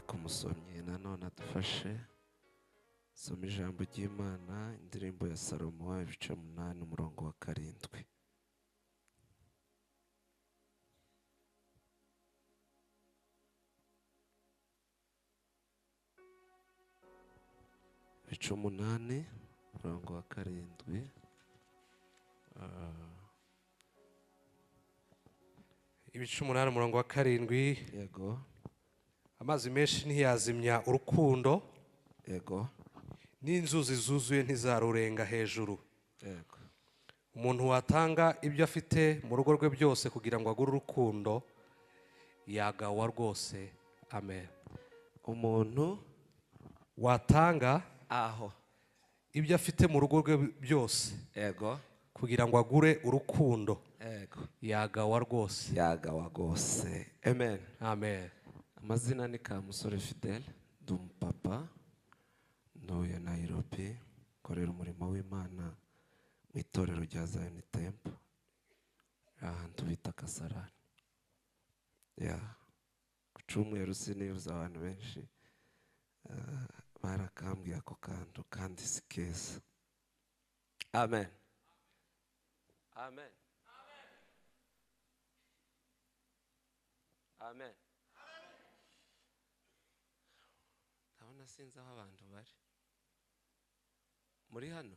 kumusomye nanone adufashe soma ijambo ry'Imana indirimbo ya Salomo 8 umurongo wa 7. Ibice 8 umurongo wa 7. Ibice 8 umurongo wa 7. Yego. Amazi menshi ntiyazimya urukundo. Yego. N'inzuzi zuzuye ntizarurenga hejuru. Yego. Umuntu watanga ibyo afite mu rugo rwe byose kugira ngo agure urukundo yagawa rwose. Amen. Umuntu watanga aho ibyo afite mu rugo rwe byose. Yego. Kugira ngo agure urukundo. Yego. Yagawa rwose. Yagawa rwose. Amen. Amen. Amazina ni Kamusore Fidel, papa ntuye Nairobi, korera umurimo w'Imana mu itorero rya Zion Temple ahantu bita Kasarani. Ku cyumweru sinibuza abantu benshi barakambwiye ako kantu kandi si keza. Amen. Amen. Amen. Ndabona sinzi aho abantu bari. Muri hano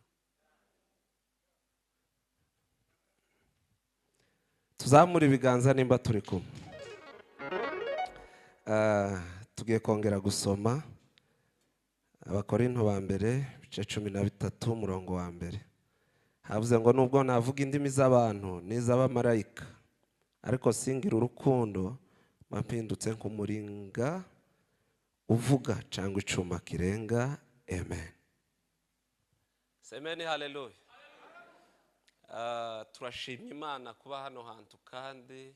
tuzamura ibiganza nimba turi kumwe. Tugiye kongera gusoma Abakorinto ba mbere ibice 13 umurongo wa 1. Havuze ngo nubwo navuga indimi z'abantu n'iz'abamarayika ariko singira urukundo mpindutse nk'umuringa uvuga cyangwa icuma kirenga. Amen. Semeni haleluya. Turashimye Imana kuba hano hantu kandi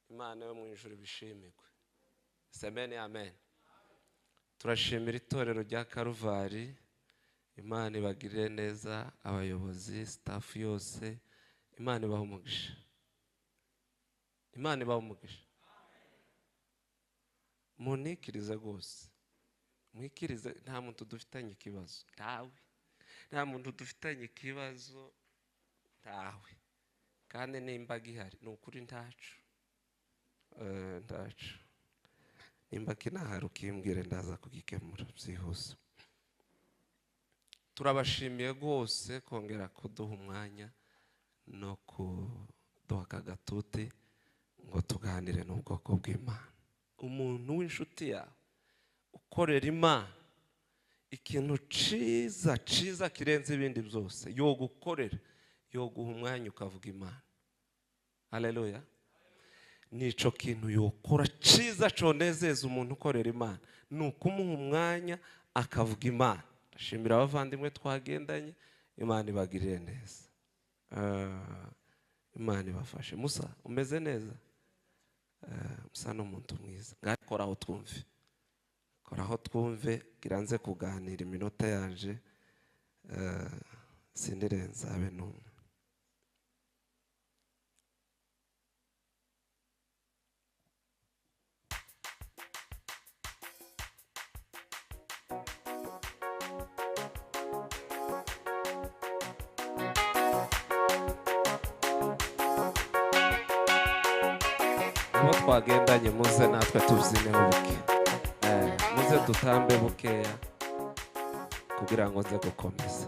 Imana yo mu ijuru bishimirwe. Semeni amen. Turashimira itorero rya Karuvari. Imana ibagirire neza abayobozi staff yose. Imana ibahe umugisha. Imana ibahe umugisha. Munikiriza gose. Mwikiriza nta muntu dufitanye ikibazo. Nta muntu dufitanye ikibazo ntawe. Kandi nimba gihari nukuri ntacu. Ntacu. Nimba kinahari ukimbwire ndaza kugikemura byihuse. Turabashimiye gose kongera kuduha umwanya no kuduha akagatuti ngo tuganire n'ubwoko bw'Imana. Umuntu w'inshuti yawe ukorera Imana ikintu ciza kirenze ibindi byose yo gukorera yo guha umwanya ukavuga Imana. Haleluya. Nico kintu yokora ciza conezeza umuntu ukorera Imana nukumuha umwanya akavuga Imana. Ndashimira abavandimwe twagendanye. Imana ibagirire neza. Imana ibafashe. Musa umeze neza? Musa n'umuntu mwiza. Ngakora aho twumve. Kora aho twumve kiranze kuganira iminota yanje sindirenza abe numwe. Abo twagendanye muze natwe tuvzineho buke. Muze dutambe bukeya kugira ngo nze gukomeza.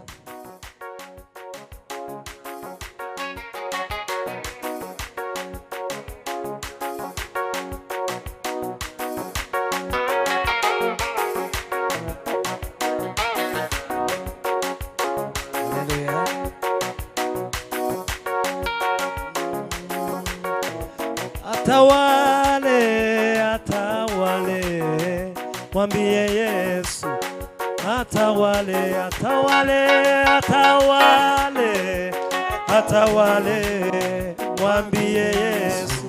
Atawale, mwambie Yesu. Atawale, mwambie Yesu.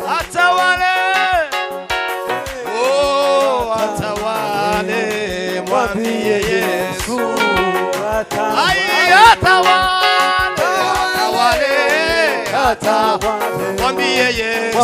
Atawale, oh atawale, mwambie Yesu. Atawale, mwambie Yesu.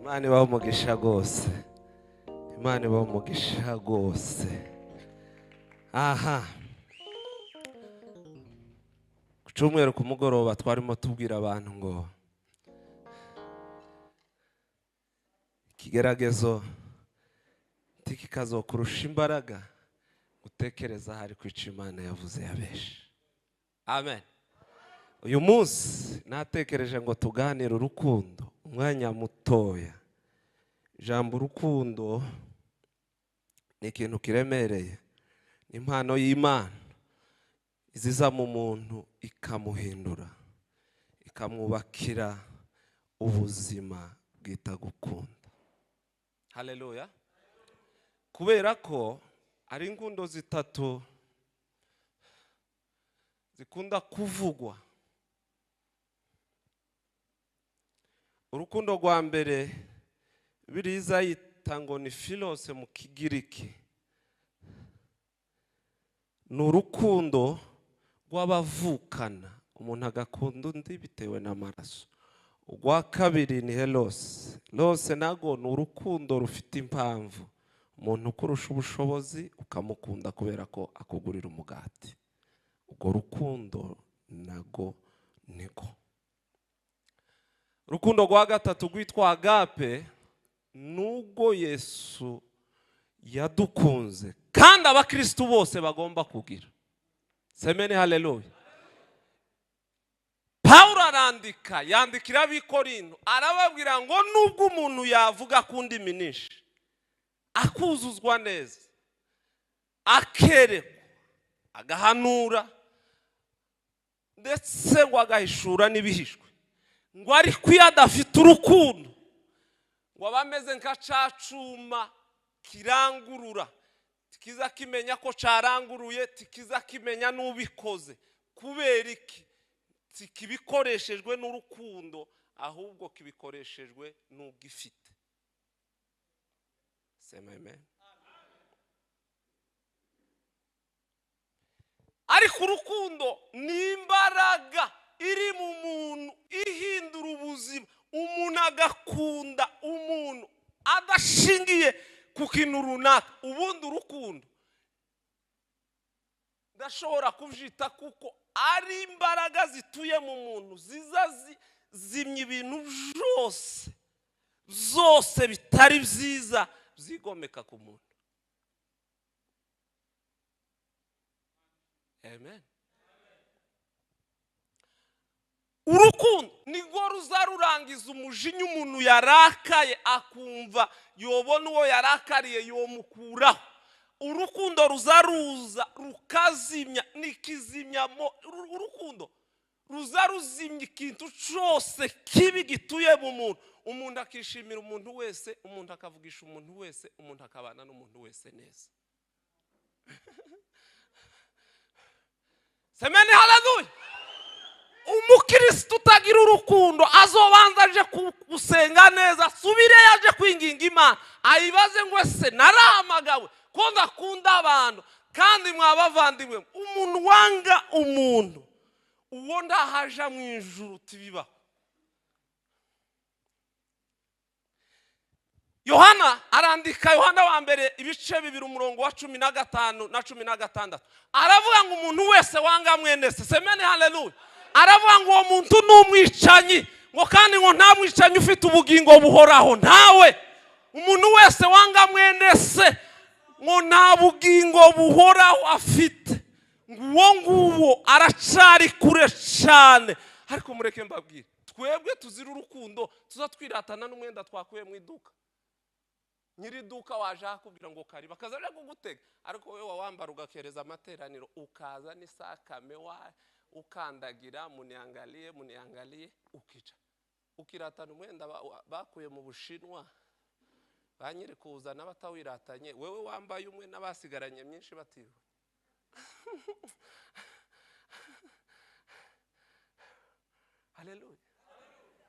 Imana ibaho umugisha gose. Imana ibaho umugisha gose. Aha. Kucumwero ku mugoroba twarimo tubwira abantu ngo ikigeragezo kikazokurusha imbaraga gutekereza hari kwica Imana yavuze yabeshe. Amen. Uyu munsi natekereje ngo tuganire urukundo umwanya mutoya. Jambo urukundo ni ikintu kiremereye, ni impano y'Imana iziza mu muntu ikamuhindura, ikamwubakira ubuzima bwita gukunda. Haleluya. Kubera ko ari ingundo zitatu zikunda kuvugwa. Urukundo rwa mbere biriza yita ngo ni philose mu Kigiriki. Ni urukundo rw'abavukana, umuntu agakunda undi bitewe n'amaraso. Urwa kabiri ni helose. Lose nago ni urukundo rufite impamvu. Umuntu ukurusha ubushobozi ukamukunda kubera ko akugurira umugati. Urwo rukundo nago niko. Urukundo rwa gatatu rwitwa agape, nubwo Yesu yadukunze kandi abakristo bose bagomba kugira. Semeni haleluya. Paulo arandika, yandikira ab'Ikorinto, arababwira ngo nubwo umuntu yavuga kundi minishi, akuzuzwa neza, akerekwa, agahanura, ndetse ngo agahishura n'ibihishwe, ngo ariko iyo adafite urukundo, ngo abameze nka cacuma kirangurura, tikiza kimenya ko caranguruye, tikiza kimenya n'ubikoze. Kubera iki? Kibikoreshejwe n'urukundo, ahubwo kibikoreshejwe n'ugifite. Sema amen. Ariko urukundo ni imbaraga iri mu muntu ihindura ubuzima. Umuntu agakunda umuntu adashingiye ku kintu runaka. Ubundi urukundo ndashobora kuvyita kuko ari imbaraga zituye mu muntu ziza zimya ibintu zose bitari byiza zigomeka ku muntu. Amen. Urukundo nirwo ruzarurangiza umujinya umuntu yarakaye akumva yobona uwo yarakariye yomukuraho. Urukundo ruzaruza rukazimya nikizimyamo. Urukundo ruzaruzimya ikintu cyose kibi gituye mu muntu. Umuntu akishimira umuntu wese, umuntu akavugisha umuntu wese, umuntu akabana n'umuntu wese neza. Semeni haleluya. Umukristo utagira urukundo azobanza aje gusenga neza, subire yaje kwinginga Imana, ayibaze ngo ese narahamagawe ko ndakunda abantu kandi mwabavandimwe. Umuntu wanga umuntu uwo ndahaja mu ijuru tibiba. Yohana arandika, Yohana wa mbere ibice 2 umurongo wa 15 na 16, aravuga ngo umuntu wese wanga mwene se. Semeni haleluya. Aravuga ngo uwo muntu n'umwicanyi, ngo kandi ngo nta mwicanyi ufite ubugingo buhoraho ntawe. Umuntu wese wanga mwene se ngo nta bugingo buhoraho afite. Uwo nguwo aracari kure cyane. Ariko mureke mbabwire, twebwe tuzira urukundo tuzatwiratana n'umwenda twakuye mu iduka. Nyiri duka waje akubwira ngo kari bakazaje kugutega, ariko wewe wawambara ugakereza amateraniro ukaza n'isakame wa ukandagira muniangalie ukica. Ukiratana umwenda bakuye mu Bushinwa, banyire kuzana batawiratanye, wewe wambaye umwe n'abasigaranye myinshi batiwe. Haleluya.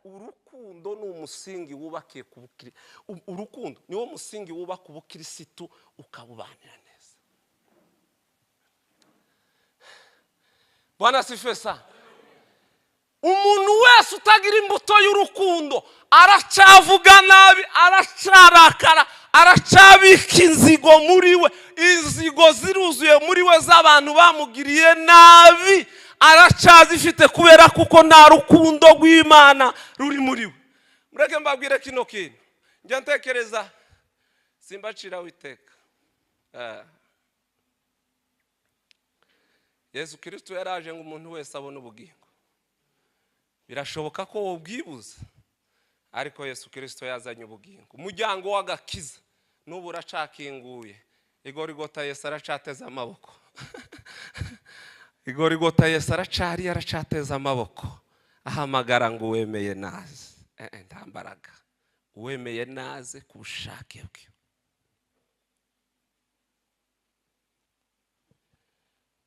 Urukundo ni umusingi wubakiye ku bukiri. Urukundo niwo musingi wubaka ubukirisitu ukabubanira neza. Bwana sifiwe sana. umuntu wese utagira imbuto y'urukundo aracavuga nabi, aracarakara, aracabika inzigo muri we. Inzigo ziruzuye muri we z'abantu bamugiriye nabi, aracazifite kubera kuko nta rukundo rw'Imana ruri muri we. Mureke mbabwire kino kintu, njya ntekereza simbacira witeka. Yesu Kristo yaraje ngo umuntu wese abone ubugingo. Birashoboka ko wobwibuza, ariko Yesu Kristo yazanye ubugingo. Umuryango w'agakiza n'ubu uracakinguye. Igorigota Yesu aracateza amaboko. Igorigota Yesu aracateza amaboko. Ahamagara ngo wemeye naze. Ndambaraga. Wemeye naze ku bushake bwe.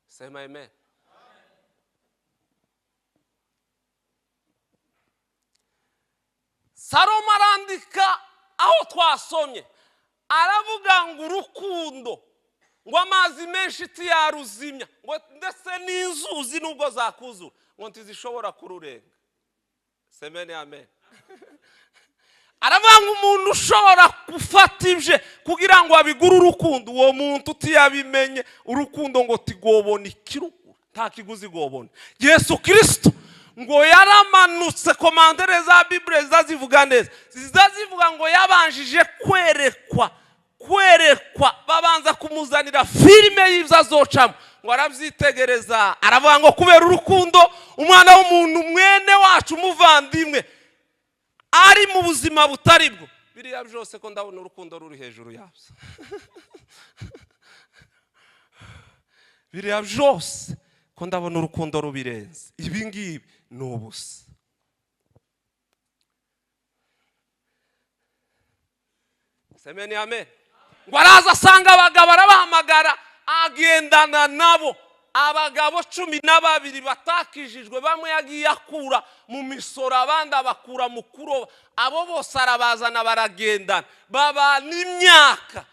Sema amen. Salomo arandika aho twasomye, aravuga ngo urukundo, ngo amazi menshi tiyaruzimya, ngo ndetse n'inzuzi nubwo zakuzura ngo ntizishobora kururenga. Semene amen. Aravuga ngo umuntu ushobora gufata ibye kugira ngo abigure urukundo, uwo muntu utiyabimenye urukundo ngo tigobona ikirugu, nta kiguzi gobona. Yesu Kristo ngo yaramanutse, komandere za Bible zazivuga neza, zivuga ngo yabanjije kwerekwa, babanza kumuzanira filime y'ibyo azocamo, ngo arabyitegereza, aravuga ngo kubera urukundo umwana w'umuntu mwene wacu umuvandimwe ari mu buzima butari bwo, biriya byose ko ndabona urukundo ruri hejuru yabyo. Biriya byose ko ndabona urukundo rubirenze, ibi ngibi ni ubusa. Semeni amen. Ngo araza asanga abagabo arabahamagara, agendana nabo. Abagabo 12 batakijijwe, bamwe yagiye akura mu misoro, abandi abakura mu kuroba. Abo bose arabazana baragendana, baba n'imyaka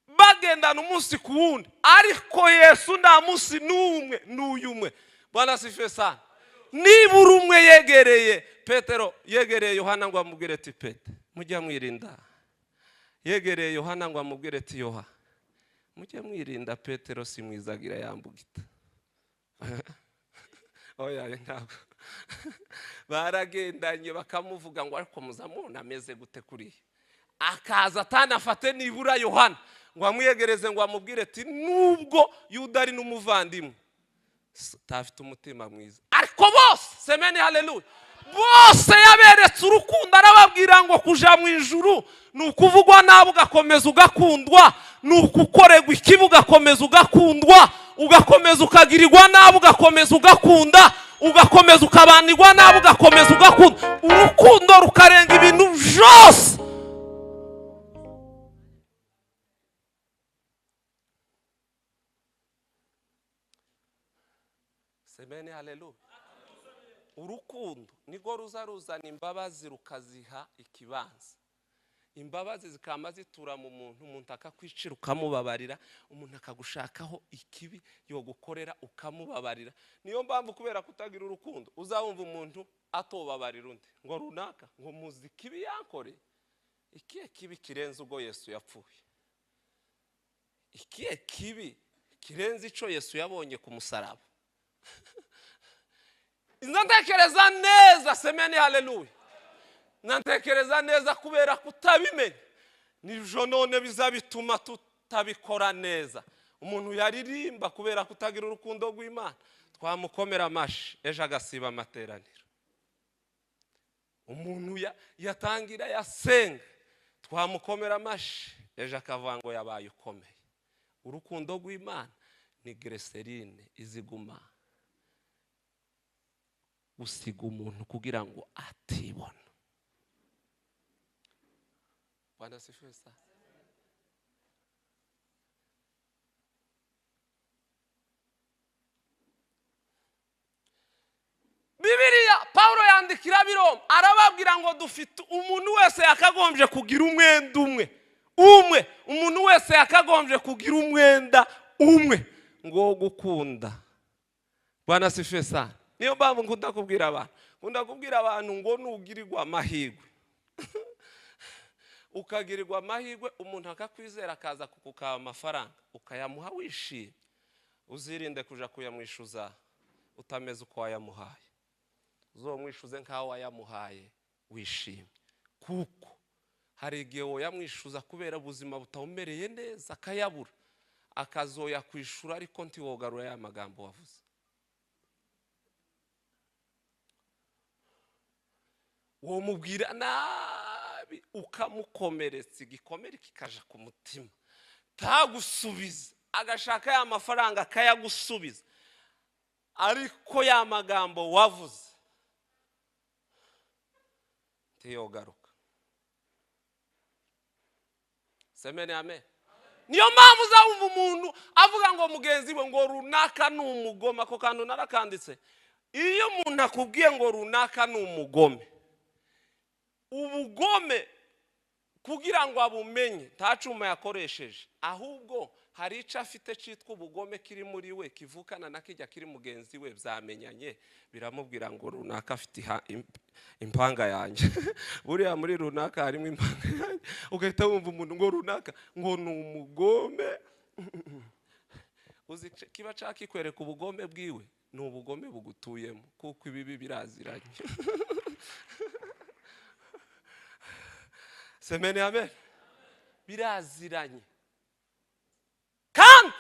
bagendana umunsi ku wundi. Ariko Yesu nta munsi n'umwe n'uyumwe. Bwana sifiwe sana. Nibura umwe yegereye Petero, yegereye Yohana ngo amubwire ati Petero, mujya mwirinda. Yegereye Yohana ngo amubwire ati Yohana, mujye mwirinda, Petero simwizagira yambugita. Oya ntabwo. Baragendanye bakamuvuga ngo ariko muzamubona ameze gute kuriye. Akaza atanafate nibura Yohana ngo amwiyegereze ngo amubwire ati nubwo Yuda ari n'umuvandimwe tafite umutima mwiza. Ariko bose, semeni haleluya, bose yaberetse urukundo, arababwira ngo kuja mu ijuru nukuvugwa nabu ugakomeza ugakundwa, nukukorerwa ikibi ugakomeza ugakundwa, ugakomeza ukagirirwa nabu ugakomeza ugakunda, ugakomeza ukabanirwa nabu ugakomeza ugakunda. Urukundo rukarenga ibintu byose. Semeni haleluya. Urukundo nigo ruzana imbabazi rukaziha ikibanza. Imbabazi zikama zitura mu muntu, umuntu akakwicira ukamubabarira, umuntu akagushakaho ikibi yo gukorera ukamubabarira. Niyo mpamvu kubera kutagira urukundo uzawumva umuntu atobabarira undi ngo runaka ngo muzi kibi yankore. Ikihe kibi kirenze ubwo Yesu yapfuye? Ikihe kibi kirenze ico Yesu yabonye ku musaraba? Ntekereza neza, semeni haleluya. Ntekereza neza kubera kutabimenya nivyo none bizabituma tutabikora neza. Umuntu yaririmba kubera kutagira urukundo rw'Imana, twamukomera amashi ejo agasiba amateraniro. Umuntu yatangira yasenga, twamukomera amashi ejo akavuga ngo yabaye ukomeye. Urukundo rw'Imana ni greserine iziguma usiga umuntu kugira ngo atibona. Bwana sifiwe sana. Bibiliya Paulo yandikira Biroma arababwira ngo dufite umuntu wese yakagombye kugira umwenda umwe. Umuntu wese yakagombye kugira umwenda umwe ngo gukunda. Bwana sifiwe sana. niyo mpamvu nkunda kubwira abantu ngo nugirirwa amahirwe ukagirirwa amahirwe umuntu akakwizera akaza kukukaba amafaranga ukayamuha wishimye uzirinde kuja kuyamwishuza utameze uko wayamuhaye uzomwishuze nkaho wayamuhaye wishimye kuko hari igihe woyamwishuza kubera ubuzima butawumereye neza akayabura akazoya kwishura ariko ntiwogarura ya magambo wavuze uwo mubwira nabi ukamukomeretsa igikomere kikaja ku mutima tagusubiza agashaka ya mafaranga akayagusubiza ariko ya magambo wavuze tiyogaruka semene amen niyo mpamvu uzabumva umuntu avuga ngo mugenzi we ngo runaka ni umugome ako kantu narakanditse iyo umuntu akubwiye ngo runaka ni umugome ubugome kugira ngo abumenye nta cuma yakoresheje ahubwo hari ico afite citwa ubugome kiri muri we kivukana na kijya kiri mugenzi we byamenyanye biramubwira ngo runaka afite impanga yanjye buriya muri runaka harimo impanga yanjye ugahita wumva umuntu ngo runaka ngo ni umugome uzi kiba cakikwereka ubugome bwiwe ni ubugome bugutuyemo kuko ibibi biraziranye semene amen biraziranye kandi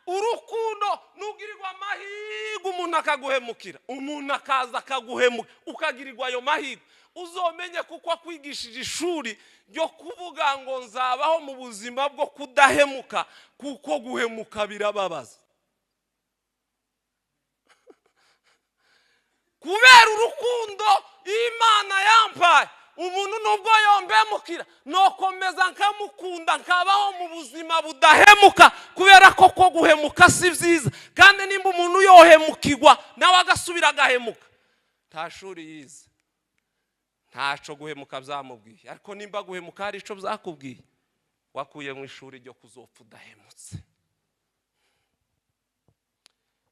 urukundo nugirirwa amahirwe umuntu akaguhemukira umuntu akaza akaguhemuka ukagirirwa ayo mahirwe uzomenye kuko akwigishije ishuri ryo kuvuga ngo nzabaho mu buzima bwo kudahemuka kuko guhemuka birababaza kubera urukundo Imana yampaye umuntu nubwo yombemukira nokomeza nkamukunda nkabaho mu buzima budahemuka kubera ko guhemuka si byiza kandi nimba umuntu yohemukirwa nawe agasubira agahemuka nta shuri yize ntaco guhemuka byamubwiye ariko nimba guhemuka hari ico byakubwiye wakuye mu ishuri ryo kuzopfa udahemutse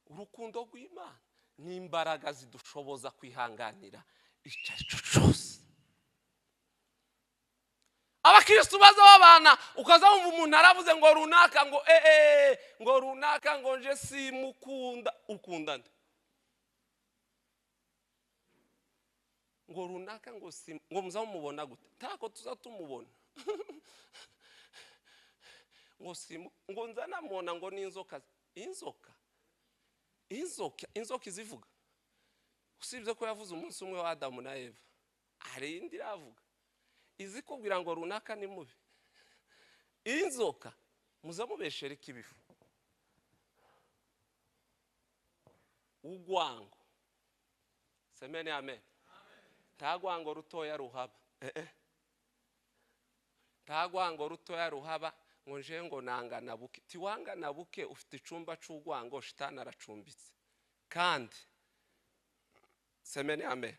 urukundo rw'Imana ni imbaraga zidushoboza kwihanganira icyo cyose abakristo baza babana ukaza wumva umuntu aravuze ngo runaka ngo ngo runaka ngo nje simukunda ukunda nde ngo runaka ngo ngo muzamubona gute tako tuzatumubona ngo ngo nzanamubona ngo ni inzoka izivuga usibye ko yavuze umunsi umwe wa Adamu na Eva hari indi iravuga izi kubwira ngo runaka ni mubi inzoka muzamubeshera ikibifu ugwango semene amen tagwango rutoya ruhaba tagwango rutoya ruhaba ngo nje ngo nangana buke tiwangana buke ufite icumba c'ugwango shitana aracumbitse kandi semene amen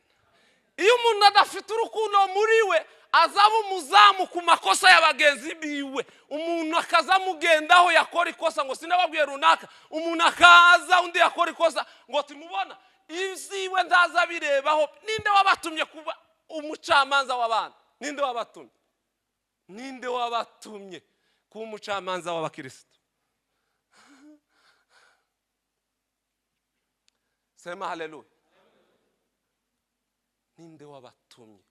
iyo umuntu adafite urukundo muri we azaba umuzamu ku makosa y'abagenzi biwe umuntu akazamugendaho yakora ikosa ngo sinababwiye runaka umuntu akaza undi yakora ikosa ngo timubona iziwe ndaza birebaho ninde wabatumye kuba umucamanza w'abana ninde wabatumye kuba umucamanza w'abakristo sema haleluya ninde wabatumye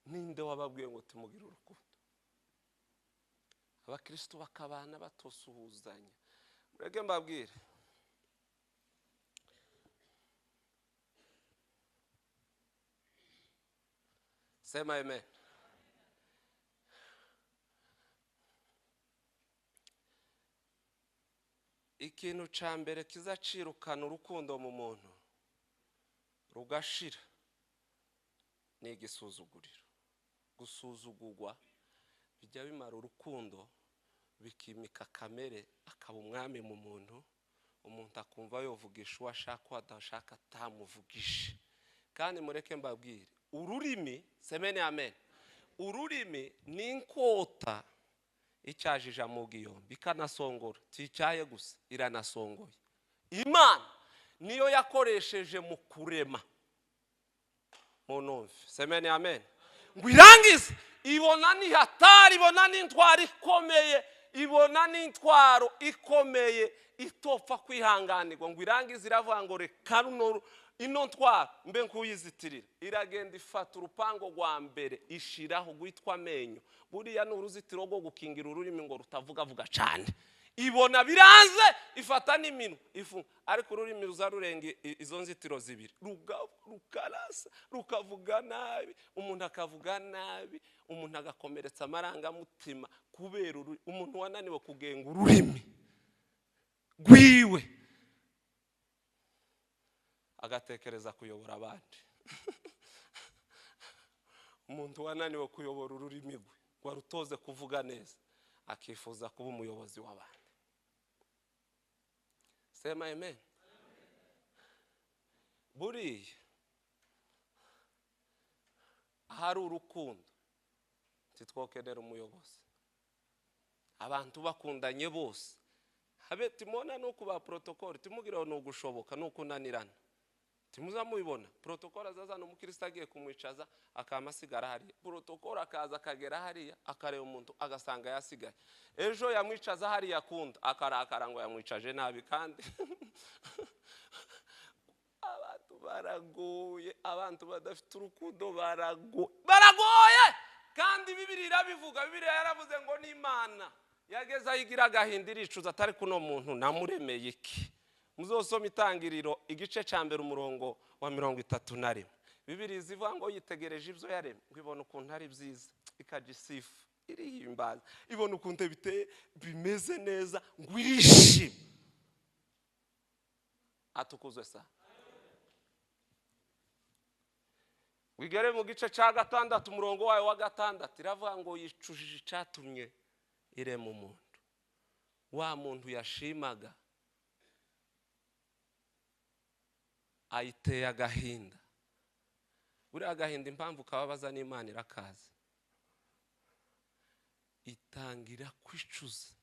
ninde wababwiye ngo tumugire urukundo abakristo bakabana batosuhuzanya murege mbabwire sema amen ikintu ca mbere kizacirukana urukundo mu muntu rugashira ni igisuzuguriro gusuzugurwa bijya bimara urukundo bikimika kamere akaba umwami mu muntu umuntu akumva yovugisha uwo ashaka uwo adashaka atamuvugisha kandi mureke mbabwire ururimi semene amen ururimi ni inkota icyajije amugiyo bikanasongora ticyaye gusa iranasongoye Imana niyo yakoresheje mu kurema munumve semeni amen ngo irangize ibona ni hatari ibona n'intwaro ikomeye ibona n'intwaro ikomeye itopfa kwihanganirwa ngo irangize iravuga ngo reka ino ntwaro mbe nkuyizitirira iragenda ifata urupango rwa mbere ishiraho gwitwa amenyo buriya ni uruzitiro rwo gukingira ururimi ngo rutavuga cyane ibona biranze ifata n'imino ifunga ariko ururimi ruzarurenga izo nzitiro zibiri rukarasa rukavuga nabi umuntu akavuga nabi umuntu agakomeretsa amarangamutima kubera umuntu wananiwe kugenga ururimi gwiwe agatekereza kuyobora abandi umuntu wananiwe kuyobora ururimi gwe ngo arutoze kuvuga neza akifuza kuba umuyobozi w'abandi sema amen buriya hari urukundo titwokenera umuyobozi abantu bakundanye bose habe timona nuko ba protocol timugiraho no gushoboka nuko nanirana timuza mubibona protocol azazana umukristo agiye kumwicaza akamasigara hari protocol akaza akagera hari akareba umuntu agasanga yasigaye ejo yamwicaza hari yakunda akarakara ngo yamwicaje nabi kandi abantu baragoye abantu badafite urukundo baragoye kandi Bibiliya irabivuga Bibiliya yaravuze ngo n'Imana yageza yigira agahinda iricuza atari kuno muntu namuremeye iki muzosoma itangiriro igice cya mbere umurongo wa 31 Bibiliya zivuga ngo yitegereje ibyo yaremye ngo ibone ukuntu ari byiza ikagisifu irihimbaza ibone ukuntu biteye bimeze neza ngo irishime atukuzwe sa wigere mu gice cya 6 umurongo wayo wa 6 iravuga ngo yicujije icatumye irema umuntu wa muntu yashimaga ayiteye agahinda buriya agahinda impamvu kababaza n'Imana irakaza itangira kwicuza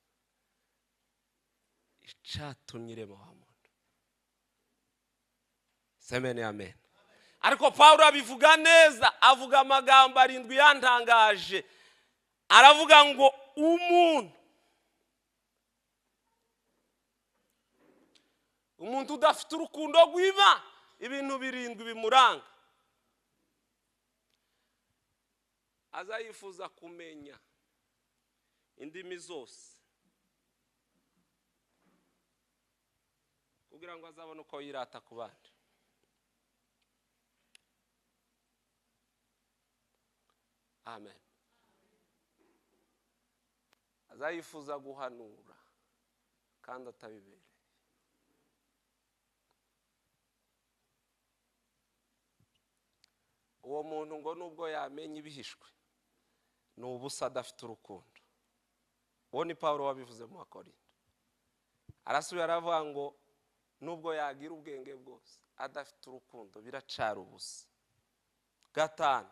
icatumye irema wa muntu semene amen ariko Paulo abivuga neza avuga amagambo 7 yantangaje aravuga ngo umuntu udafite urukundo rw'Imana ibintu 7 bimuranga azayifuza kumenya indimi zose kugira ngo azabone uko yirata ku bandi amen azayifuza guhanura kandi atabibereye uwo muntu ngo nubwo yamenye ibihishwe n'ubusa adafite urukundo uwo ni Paulo wabivuze mu Bakorinto arasubira aravuga ngo nubwo yagira ubwenge bwose adafite urukundo biracara ubusa 5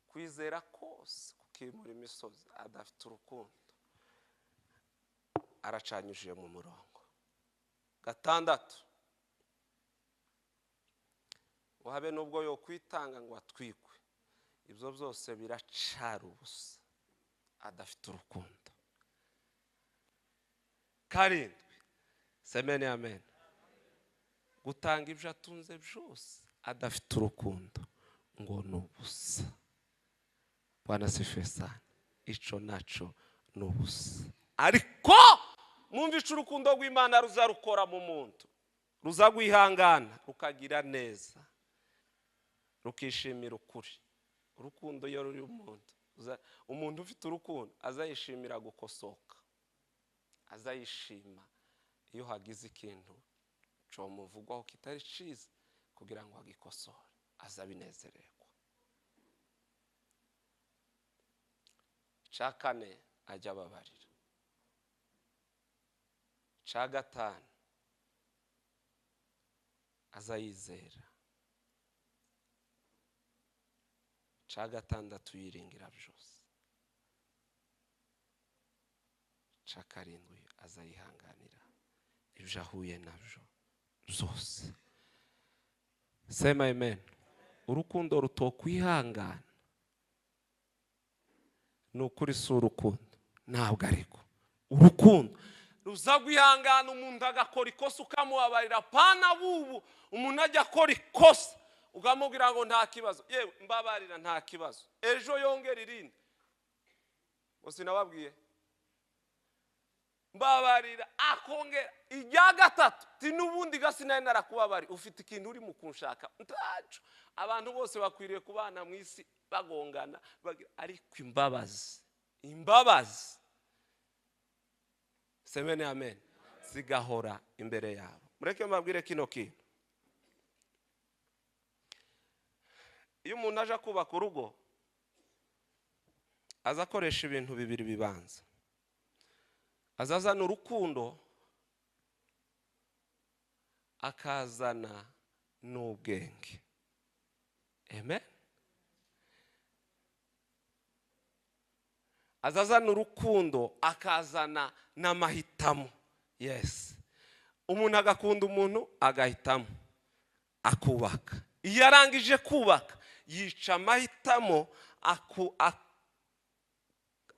kwizera kose kukimura imisozi adafite urukundo aracanyuje mu murongo 6 wabe nubwo yo kwitanga ngo atwikwe ibyo byose biracara ubusa adafite urukundo 7 semene amen gutanga ibyo atunze byose adafite urukundo ngo nubusa Bwana sifiwe sana ico naco nubusa ariko mwumvice urukundo rw'Imana ruzarukora mu muntu ruzagwihangana rukagira neza rukishimira ukuri urukundo iyo ruri umuntu ufite urukundo azayishimira gukosoka azayishima iyo hagize ikintu cyo muvugwaho kitari ciza kugira ngo agikosore azabinezererwa 4 ajya ababarira 5 azayizera 6 yiringira byose 7 azayihanganira ibyo ahuye nabyo zose. Sema amen. Urukundo rutokwihangana nukuri si urukundo, ntabwo ariko urukundo ruza gwihangana umuntu agakora ikosa ukamubabarira. Pana bubu umuntu ajya akora ikosa ukamubwira ngo nta kibazo, yewe mbabarira nta kibazo, ejo yongera irindi. Usinababwiye mbabarira akongera ijya gatatu ti nubundi gasinaye narakubabari, ufite ikintu uri mu kunshaka ntacu. Abantu bose bakwiriye kubana mu isi bagongana ariko imbabazi semene amen zigahora imbere yabo. Mureke mbabwire kino kintu, iyo umuntu aje kubaka urugo azakoresha ibintu bibiri bibanza. Azazana urukundo, akazana n'ubwenge. Amen. Azazana urukundo, akazana n'amahitamo. Yes. Umuntu agakunda umuntu agahitamo akubaka. Iyo arangije kubaka yica amahitamo,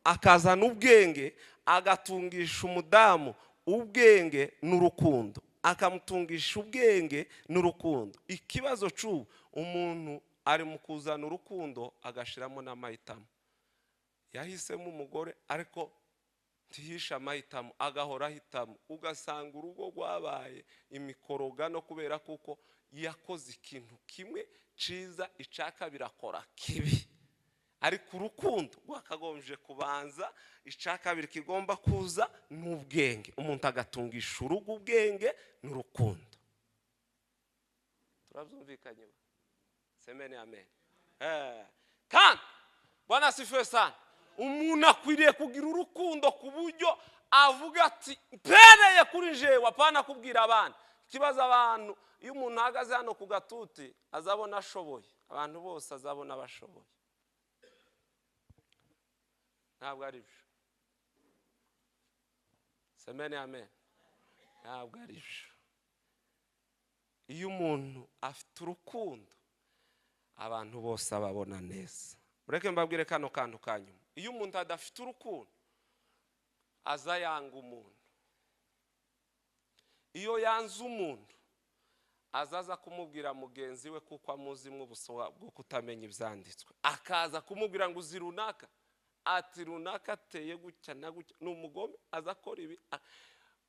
akazana ubwenge, agatungisha umudamu ubwenge n'urukundo, akamutungisha ubwenge n'urukundo. Ikibazo cy'ubu umuntu ari mu kuzana urukundo agashiramo n'amahitamo. Yahisemo umugore ariko ntihisha amahitamo, agahora ahitamo, ugasanga urugo rwabaye imikorogano kubera kuko yakoze ikintu kimwe ciza icaka birakora kibi. Ariko urukundo rwakagombye kubanza, icakabiri kigomba kuza n'ubwenge. Umuntu agatungisha urugo ubwenge n'urukundo. Turabyumvikanye? Semene amen. Kandi Bwana asifiwe sana. Umuntu akwiriye kugira urukundo ku buryo avuga ati mpereye kuri jewe, apana kubwira abana. Ikibazo abantu iyo umuntu ahagaze hano ku gatuti azabona ashoboye, abantu bose azabona bashoboye. Ntabwo ari byo. Semene amen. Ntabwo ari byo. Iyo umuntu afite urukundo abantu bose ababona neza. Mureke mbabwire kano kantu kanyuma. Iyo umuntu adafite urukundo azayanga umuntu. Iyo yanze umuntu azaza kumubwira mugenzi we kuko amuzimwe ubusowa bwo kutamenya ibyanditswe, akaza kumubwira ngo uzi runaka, ati runaka ateye gutya na gutya, n'umugome azakora ibi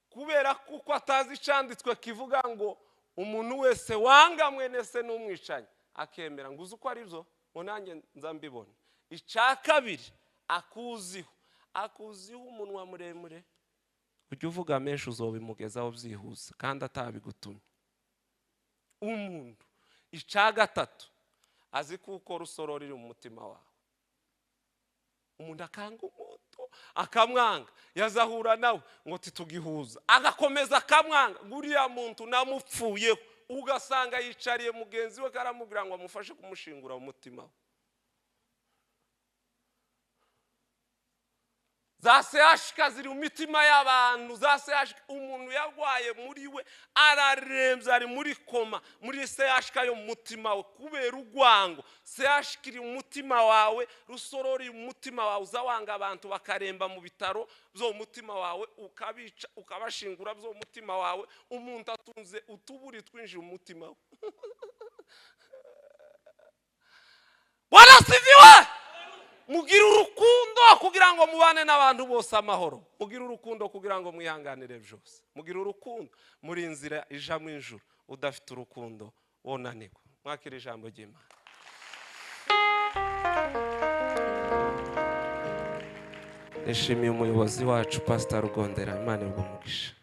kubera kuko atazi icanditswe kivuga ngo umuntu wese wanga mwene se n'umwicanye, akemera ngo uzi uko ari byo ngo nanjye nzambibona. Icakabiri akuziho umunwa muremure, ujye uvuga menshi uzobimugezaho byihuse kandi atabigutumye. Umuntu icagatatu azi kuko rusoro riri mu mutima wawe. Umuntu akanga umuntu akamwanga, yazahura nawe ngo titugihuza, agakomeza akamwanga, guriya muntu namupfuyeho, ugasanga yicariye mugenzi we karamubwira ngo amufashe kumushingura mu mutima we. Zasehashika ziri mu mitima y'abantu, zasehashika umuntu yarwaye muri we ararembye, ari muri koma, muri sehashika yo mu mutima we kubera urwango. Sehashika iri mu mutima wawe, rusorori mu mutima wawe, uzawanga abantu bakaremba mu bitaro byo mu mutima wawe, ukabica ukabashingura byo mu mutima wawe. Umuntu atunze utuburi twinjira mu mutima we. Bwana sifiwe. Mugira urukundo kugira ngo mubane n'abantu bose amahoro. Mugira urukundo kugira ngo mwihanganire byose. Mugira urukundo muri inzira ija mu ijuru. Udafite urukundo wonanirwa. Mwakira ijambo ry'Imana. Nishimiye umuyobozi wacu Pastor Rugondera, Imana y'umugisha.